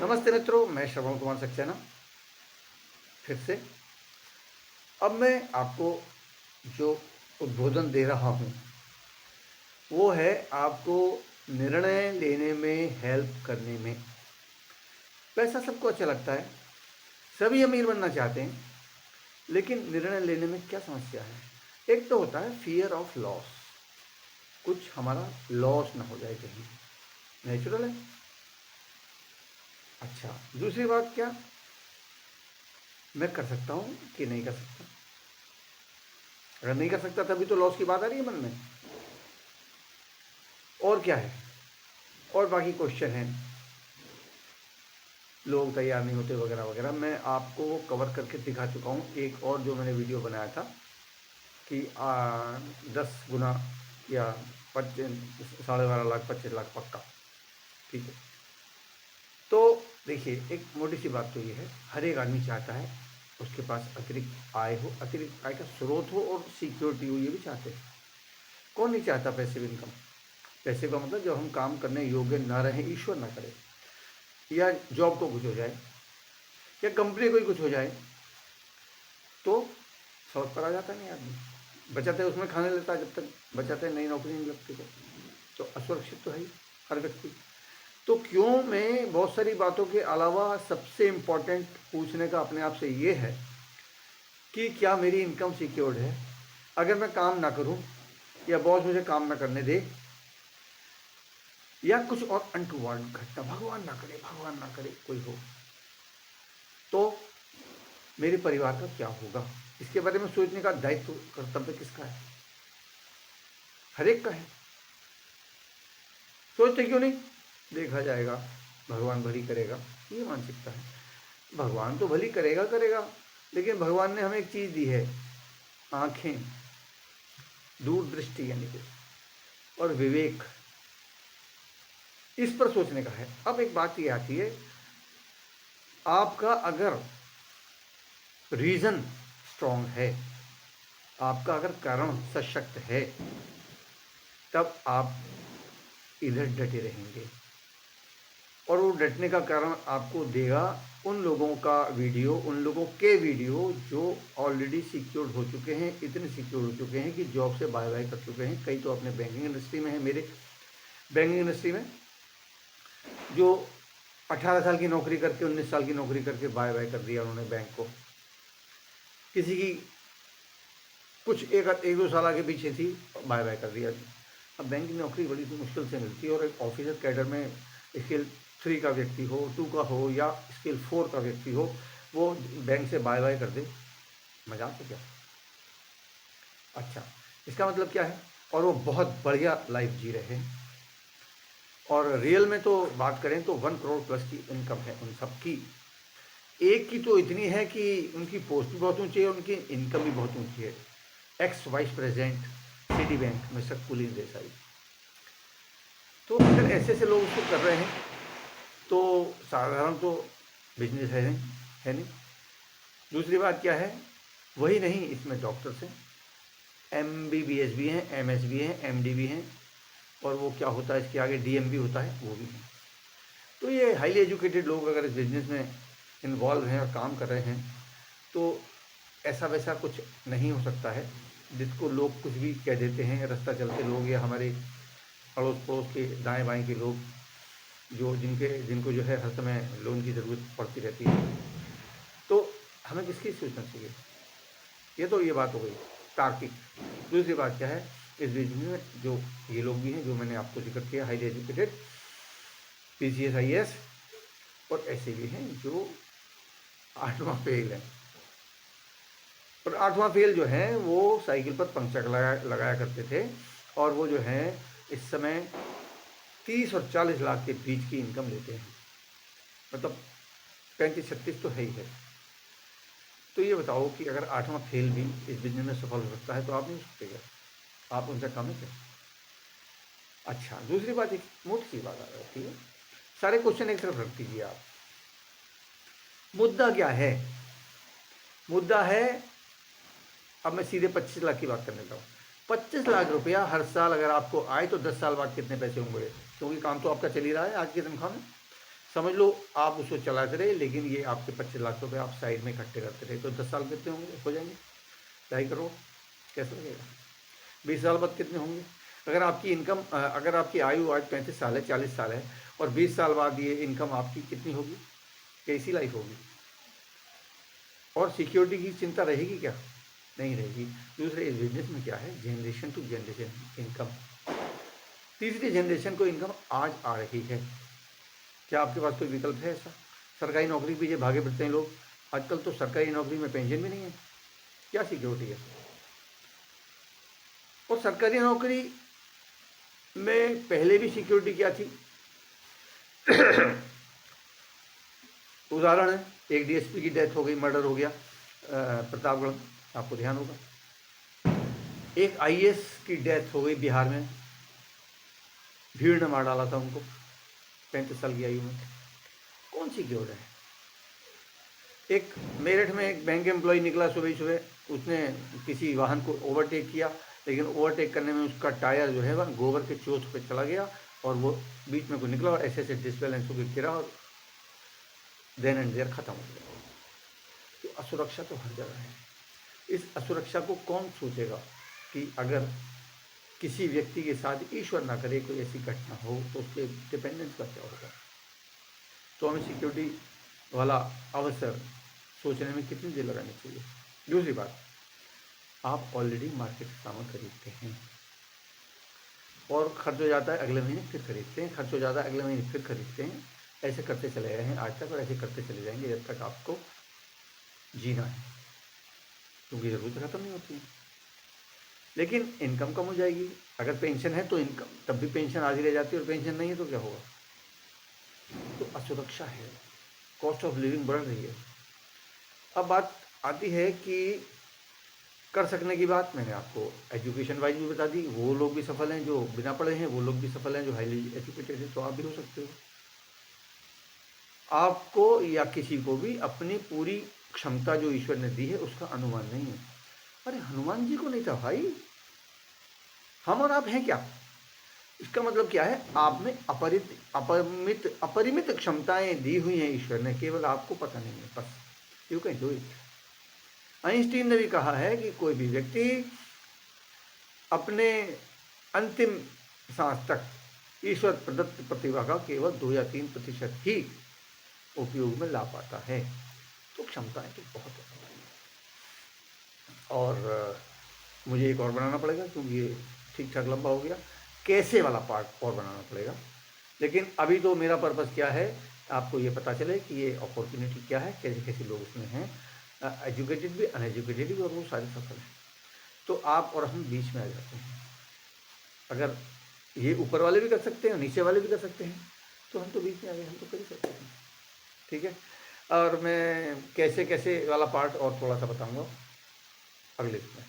नमस्ते मित्रों, मैं श्रवण कुमार सक्सेना फिर से। अब मैं आपको जो उद्बोधन दे रहा हूँ वो है आपको निर्णय लेने में हेल्प करने में। पैसा सबको अच्छा लगता है, सभी अमीर बनना चाहते हैं, लेकिन निर्णय लेने में क्या समस्या है? एक तो होता है फियर ऑफ लॉस, कुछ हमारा लॉस ना हो जाए कहीं, नेचुरल है। अच्छा, दूसरी बात क्या, मैं कर सकता हूँ कि नहीं कर सकता? अगर नहीं कर सकता तभी तो लॉस की बात आ रही है मन में। और क्या है, और बाकी क्वेश्चन हैं, लोग तैयार नहीं होते वगैरह वगैरह। मैं आपको वो कवर करके दिखा चुका हूँ। एक और जो मैंने वीडियो बनाया था कि 10 गुना या 12.5 लाख 25 लाख पक्का, ठीक है। तो देखिए, एक मोटी सी बात तो ये है, हर एक आदमी चाहता है उसके पास अतिरिक्त आय हो, अतिरिक्त आय का स्रोत हो और सिक्योरिटी हो, ये भी चाहते हैं। कौन नहीं चाहता पैसिव इनकम? पैसे का मतलब जब हम काम करने योग्य ना रहें, ईश्वर ना करे, या जॉब को कुछ हो जाए या कंपनी को ही कुछ हो जाए, तो सड़क पर आ जाता नहीं आदमी, बचाते उसमें खाने लेता है जब तक बचाते नई नौकरी नहीं लगती तो असुरक्षित तो है ही हर व्यक्ति। तो क्यों मैं बहुत सारी बातों के अलावा सबसे इम्पोर्टेंट पूछने का अपने आप से ये है कि क्या मेरी इनकम सिक्योर्ड है? अगर मैं काम ना करूं या बॉस मुझे काम ना करने दे या कुछ और अनटूवर्ड घटना, भगवान ना करे कोई हो, तो मेरे परिवार का क्या होगा? इसके बारे में सोचने का दायित्व, कर्तव्य किसका है? हर एक का है। सोचते क्यों नहीं? देखा जाएगा, भगवान भली करेगा, ये मानसिकता है। भगवान तो भली करेगा करेगा, लेकिन भगवान ने हमें एक चीज दी है, आंखें, दूरदृष्टि यानी कि, और विवेक, इस पर सोचने का है। अब एक बात ये आती है, आपका अगर रीजन स्ट्रांग है, आपका अगर कारण सशक्त है, तब आप इधर डटे रहेंगे। और वो डटने का कारण आपको देगा उन लोगों का वीडियो, उन लोगों के वीडियो जो ऑलरेडी सिक्योर्ड हो चुके हैं, इतने सिक्योर हो चुके हैं कि जॉब से बाय बाय कर चुके हैं। कई तो अपने बैंकिंग इंडस्ट्री में है, मेरे बैंकिंग इंडस्ट्री में जो 18 साल की नौकरी करके 19 साल की नौकरी करके बाय बाय कर दिया उन्होंने बैंक को। किसी की कुछ एक दो साल आगे पीछे थी, बाय बाय कर दिया। अब बैंक की नौकरी बड़ी मुश्किल से मिलती है, और एक ऑफिसर कैडर में स्केल 3 का व्यक्ति हो, 2 का हो या स्केल 4 का व्यक्ति हो, वो बैंक से बाय बाय कर दे, मजाक है क्या? अच्छा, इसका मतलब क्या है? और वो बहुत बढ़िया लाइफ जी रहे हैं। और रियल में तो बात करें तो 1 करोड़ प्लस की इनकम है उन सब की। एक की तो इतनी है कि उनकी पोस्ट भी बहुत ऊंची है, उनकी इनकम भी बहुत ऊंची है। X vice president city bank mister कुलीन देसाई। तो अगर ऐसे ऐसे लोग उसको कर रहे हैं तो साधारण तो बिजनेस है नहीं। दूसरी बात क्या है, वही नहीं, इसमें डॉक्टर्स हैं, MBBS भी हैं, MS भी हैं, MD भी हैं, और वो क्या होता है इसके आगे, DM भी होता है, वो भी है। तो ये हाईली एजुकेटेड लोग अगर इस बिजनेस में इन्वॉल्व हैं और काम कर रहे हैं, तो ऐसा वैसा कुछ नहीं हो सकता है जिसको लोग कुछ भी कह देते हैं। रास्ता चलते लोग या हमारे अड़ोस पड़ोस के दाएं बाएं के लोग, जो जिनको जो है हर समय लोन की ज़रूरत पड़ती रहती है, तो हमें किसकी सोचना चाहिए? ये तो ये बात हो गई तार्किक। दूसरी बात क्या है, इस बिजनेस में जो ये लोग भी हैं जो मैंने आपको जिक्र किया, हाईली एजुकेटेड, PCS IAS, और ऐसे भी हैं जो 8वां फेल है। और 8वां फेल जो है वो साइकिल पर पंक्चर लगाया करते थे, और वो जो है इस समय 30 और 40 लाख के बीच की इनकम लेते हैं, मतलब 35-36 तो है ही है। तो ये बताओ कि अगर 8वां फेल भी इस बिजनेस में सफल हो सकता है, तो आप नहीं हो सकते क्या? आप उनसे कम है क्या? अच्छा, दूसरी बात, एक मोटी सी बात आ जाती है, सारे क्वेश्चन एक तरफ रख दीजिए आप। मुद्दा क्या है? मुद्दा है, अब मैं सीधे 25 लाख की बात करने लगा हूँ। 25 लाख रुपया हर साल अगर आपको आए तो 10 साल बाद कितने पैसे होंगे? क्योंकि काम तो आपका चल ही रहा है आज की तनख्वाह में। समझ लो आप उसको चलाते रहे, लेकिन ये आपके 25 लाख रुपए आप साइड में इकट्ठे करते रहे, तो 10 साल कितने होंगे, हो जाएंगे 2.5 करोड़। कैसा लगेगा? 20 साल बाद कितने होंगे? अगर आपकी इनकम अगर आपकी आयु आज 35 साल है, 40 साल है, और 20 साल बाद ये इनकम आपकी कितनी होगी? कैसी लाइफ होगी? और सिक्योरिटी की चिंता रहेगी क्या? नहीं रहेगी। दूसरे, इस बिजनेस में क्या है, जनरेशन टू जनरेशन इनकम। तीसरी जनरेशन को इनकम आज आ रही है। क्या आपके पास कोई विकल्प है ऐसा? सरकारी नौकरी के पीछे भागे फिरते हैं लोग। आजकल तो सरकारी नौकरी में पेंशन भी नहीं है, क्या सिक्योरिटी है? और सरकारी नौकरी में पहले भी सिक्योरिटी क्या थी? उदाहरण है, एक डीएसपी की डेथ हो गई, मर्डर हो गया प्रतापगढ़ में, आपको ध्यान होगा। एक आईएएस की डेथ हो गई बिहार में, भीड़ ने मार डाला था उनको 35 साल की आयु में। कौन सिक्योर है? एक मेरठ में एक बैंक एम्प्लॉय निकला सुबह सुबह, उसने किसी वाहन को ओवरटेक किया, लेकिन ओवरटेक करने में उसका टायर जो है वह गोबर के चोट पे चला गया और वो बीच में को निकला और ऐसे ऐसे डिसबैलेंस होकर गिरा और देन एंड देयर खत्म हो गया। तो असुरक्षा तो हर जगह है। इस असुरक्षा को कौन सोचेगा कि अगर किसी व्यक्ति के साथ ईश्वर ना करे कोई ऐसी घटना हो तो उसके डिपेंडेंस का क्या होगा? तो हमें सिक्योरिटी वाला अवसर सोचने में कितनी देर लगानी चाहिए? दूसरी बात, आप ऑलरेडी मार्केट से सामान खरीदते हैं और खर्च हो जाता है, अगले महीने फिर खरीदते हैं, खर्च हो जाता है, अगले महीने फिर खरीदते हैं। ऐसे करते चले गए हैं आज तक और ऐसे करते चले जाएंगे जब तक आपको जीना है, क्योंकि ज़रूरत खत्म नहीं होती है। लेकिन इनकम कम हो जाएगी। अगर पेंशन है तो इनकम तब भी पेंशन आधी रह जाती है, और पेंशन नहीं है तो क्या होगा? तो असुरक्षा है, कॉस्ट ऑफ लिविंग बढ़ रही है। अब बात आती है कि कर सकने की बात। मैंने आपको एजुकेशन वाइज भी बता दी, वो लोग भी सफल हैं जो बिना पढ़े हैं, वो लोग भी सफल हैं जो हाईली एजुकेटेड है, तो आप भी हो सकते हो। आपको या किसी को भी अपनी पूरी क्षमता जो ईश्वर ने दी है उसका अनुमान नहीं है। अरे हनुमान जी को नहीं था भाई, हम और आप हैं क्या? इसका मतलब क्या है, आप में अपरिमित क्षमताएं दी हुई हैं ईश्वर ने, केवल आपको पता नहीं है, बस। You can do it. Einstein ने भी कहा है कि कोई भी व्यक्ति अपने अंतिम सांस तक ईश्वर प्रदत्त प्रतिभा का केवल 2 या 3% ही उपयोग में ला पाता है। तो क्षमताएं तो बहुत है। और मुझे एक और बनाना पड़ेगा क्योंकि ये ठीक ठाक लंबा हो गया। कैसे वाला पार्ट और बनाना पड़ेगा। लेकिन अभी तो मेरा पर्पज़ क्या है, आपको ये पता चले कि ये अपॉर्चुनिटी क्या है, कैसे कैसे लोग उसमें हैं, एजुकेटेड भी, अनएजुकेटेड भी, और वो सारे सफल हैं। तो आप और हम बीच में आ जाते हैं। अगर ये ऊपर वाले भी कर सकते हैं और नीचे वाले भी कर सकते हैं, तो हम तो बीच में आ गए, हम तो कर ही सकते हैं। ठीक है। और मैं कैसे कैसे वाला पार्ट और थोड़ा सा बताऊंगा अगले दिन में।